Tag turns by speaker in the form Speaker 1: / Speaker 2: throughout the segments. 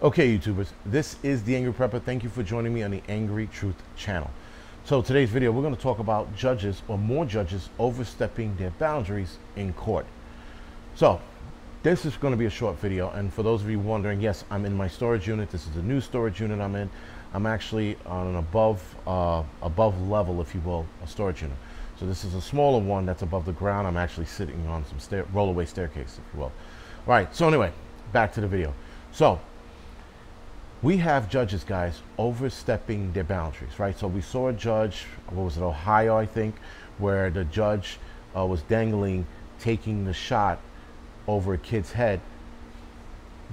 Speaker 1: Okay, YouTubers, this is the Angry Prepper. Thank you for joining me on the Angry Truth channel. So today's video, we're going to talk about judges or more judges overstepping their boundaries in court. So this is going to be a short video, and for those of you wondering, yes, I'm in my storage unit. This is a new storage unit I'm in. I'm actually on an above level, if you will, a storage unit. So this is a smaller one that's above the ground. I'm actually sitting on some rollaway staircase, if you will. All right, so anyway, back to the video. So we have judges, guys, overstepping their boundaries, right? So we saw a judge, what was it, Ohio, I think, where the judge was dangling, taking the shot over a kid's head,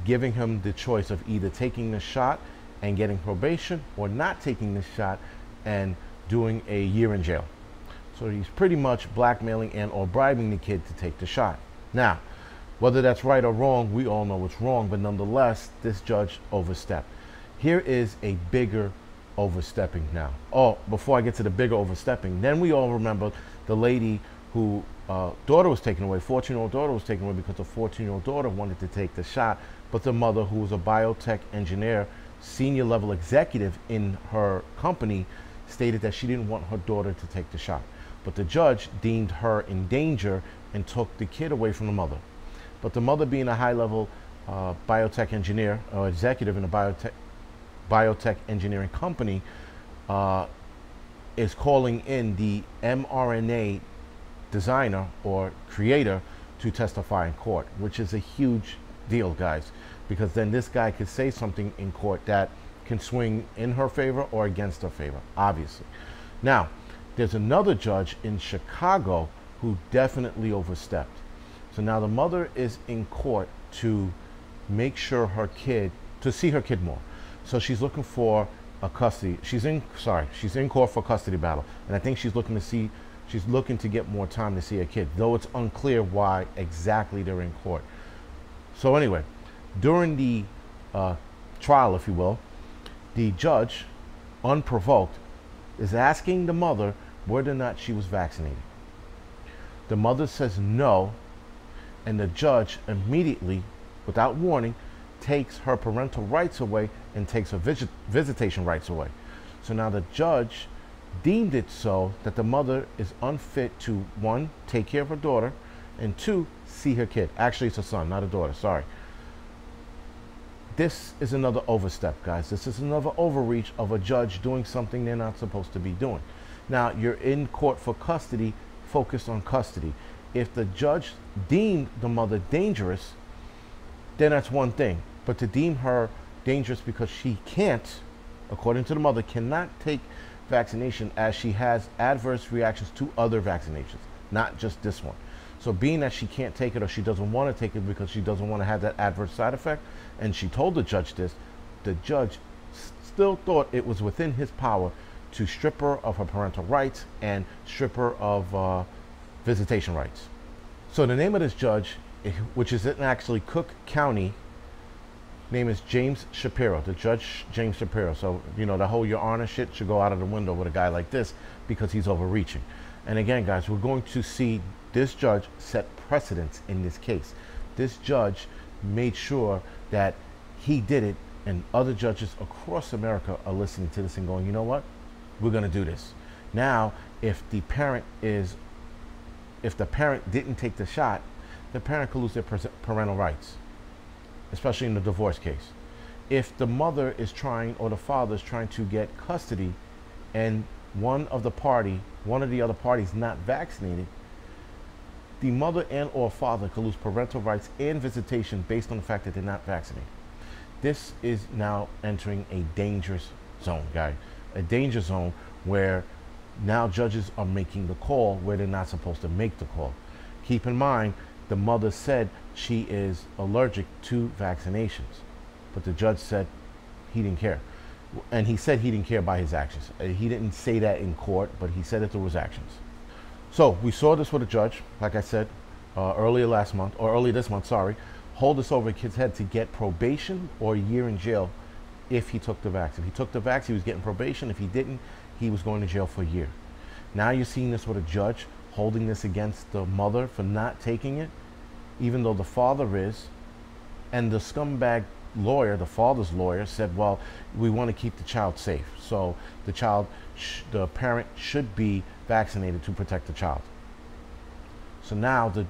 Speaker 1: giving him the choice of either taking the shot and getting probation or not taking the shot and doing a year in jail. So he's pretty much blackmailing and or bribing the kid to take the shot. Now, whether that's right or wrong, we all know it's wrong, but nonetheless, this judge overstepped. Here is a bigger overstepping now. Oh, before I get to the bigger overstepping, then we all remember the lady who daughter was taken away, 14-year-old daughter was taken away because the 14-year-old daughter wanted to take the shot, but the mother, who was a biotech engineer, senior level executive in her company, stated that she didn't want her daughter to take the shot. But the judge deemed her in danger and took the kid away from the mother. But the mother, being a high-level biotech engineer or executive in a biotech engineering company, is calling in the mRNA designer or creator to testify in court, which is a huge deal, guys, because then this guy could say something in court that can swing in her favor or against her favor, obviously. Now, there's another judge in Chicago who definitely overstepped. So now the mother is in court to make sure her kid, to see her kid more. So she's looking for a custody. She's in court for custody battle. And I think she's looking to get more time to see her kid, though it's unclear why exactly they're in court. So anyway, during the trial, if you will, the judge, unprovoked, is asking the mother whether or not she was vaccinated. The mother says no, and the judge immediately, without warning, takes her parental rights away and takes her visitation rights away. So now the judge deemed it so that the mother is unfit to, one, take care of her daughter, and two, see her kid. Actually, it's a son, not a daughter, sorry. This is another overstep, guys. This is another overreach of a judge doing something they're not supposed to be doing. Now, you're in court for custody, focused on custody. If the judge deemed the mother dangerous, then that's one thing. But to deem her dangerous because she can't, according to the mother, cannot take vaccination as she has adverse reactions to other vaccinations, not just this one. So being that she can't take it or she doesn't want to take it because she doesn't want to have that adverse side effect, and she told the judge this, the judge still thought it was within his power to strip her of her parental rights and strip her of visitation rights. So the name of this judge, which is in actually Cook County, name is James Shapiro, the Judge James Shapiro. So, you know, the whole Your Honor shit should go out of the window with a guy like this because he's overreaching. And again, guys, we're going to see this judge set precedents in this case. This judge made sure that he did it, and other judges across America are listening to this and going, you know what? We're going to do this. Now, if the parent didn't take the shot, the parent could lose their parental rights, especially in the divorce case. If the mother is trying or the father is trying to get custody and one of the other parties not vaccinated, the mother and or father could lose parental rights and visitation based on the fact that they're not vaccinated. This is now entering a dangerous zone, guys. A danger zone where now judges are making the call where they're not supposed to make the call. Keep in mind, the mother said she is allergic to vaccinations, but the judge said he didn't care. And he said he didn't care by his actions. He didn't say that in court, but he said it through his actions. So we saw this with a judge, like I said, early this month, hold this over a kid's head to get probation or a year in jail if he took the vaccine. If he took the vaccine, he was getting probation. If he didn't, he was going to jail for a year. Now you're seeing this with a judge holding this against the mother for not taking it, even though the father is, and the scumbag lawyer, the father's lawyer, said, well, we want to keep the child safe. So the parent should be vaccinated to protect the child. So now the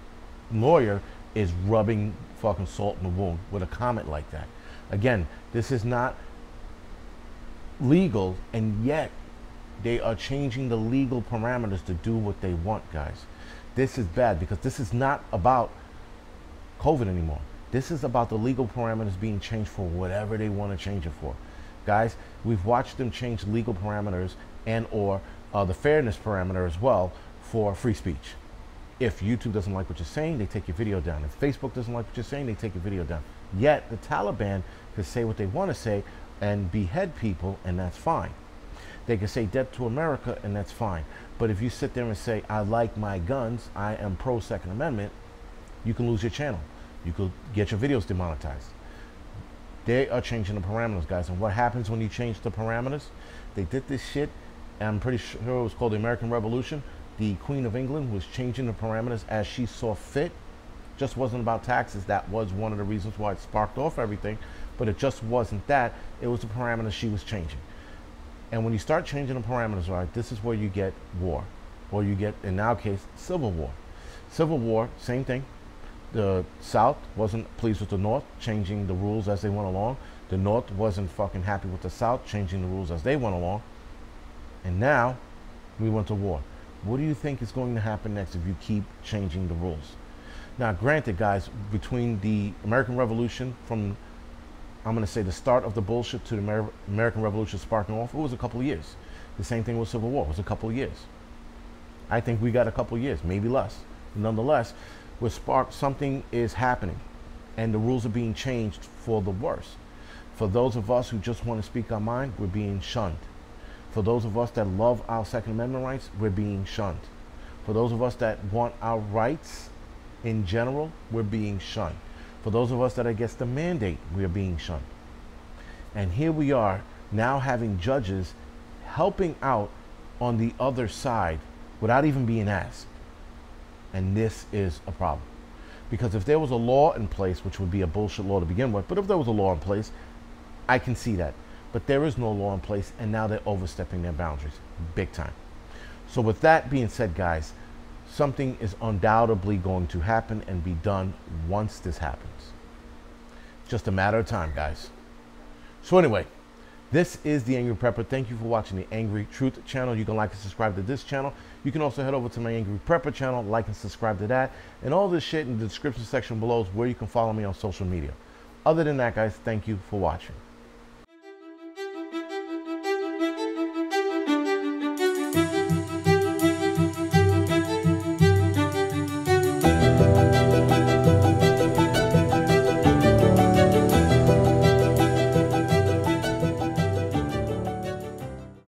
Speaker 1: lawyer is rubbing fucking salt in the wound with a comment like that. Again, this is not legal, and yet they are changing the legal parameters to do what they want, guys. This is bad, because this is not about COVID anymore. This is about the legal parameters being changed for whatever they want to change it for. Guys, we've watched them change legal parameters and or the fairness parameter as well for free speech. If YouTube doesn't like what you're saying, they take your video down. If Facebook doesn't like what you're saying, they take your video down. Yet the Taliban can say what they want to say and behead people, and that's fine. They can say death to America, and that's fine. But if you sit there and say, I like my guns, I am pro Second Amendment, you can lose your channel. You could get your videos demonetized. They are changing the parameters, guys. And what happens when you change the parameters? They did this shit, and I'm pretty sure it was called the American Revolution. The Queen of England was changing the parameters as she saw fit. Just wasn't about taxes. That was one of the reasons why it sparked off everything. But it just wasn't that. It was the parameters she was changing. And when you start changing the parameters, right, this is where you get war. Or you get, in our case, civil war. Civil war, same thing. The South wasn't pleased with the North, changing the rules as they went along. The North wasn't fucking happy with the South, changing the rules as they went along. And now we went to war. What do you think is going to happen next if you keep changing the rules? Now, granted, guys, between the American Revolution from, I'm going to say, the start of the bullshit to the American Revolution sparking off, it was a couple of years. The same thing with Civil War. It was a couple of years. I think we got a couple of years, maybe less. Nonetheless, with spark, something is happening, and the rules are being changed for the worse. For those of us who just want to speak our mind, we're being shunned. For those of us that love our Second Amendment rights, we're being shunned. For those of us that want our rights in general, we're being shunned. For those of us that are against the mandate, we're being shunned. And here we are now having judges helping out on the other side without even being asked. And this is a problem. Because if there was a law in place, which would be a bullshit law to begin with, but if there was a law in place, I can see that. But there is no law in place, and now they're overstepping their boundaries big time. So with that being said, guys, something is undoubtedly going to happen and be done once this happens. Just a matter of time, guys. So anyway, this is the Angry Prepper. Thank you for watching the Angry Truth channel. You can like and subscribe to this channel. You can also head over to my Angry Prepper channel, like and subscribe to that. And all this shit in the description section below is where you can follow me on social media. Other than that, guys, thank you for watching.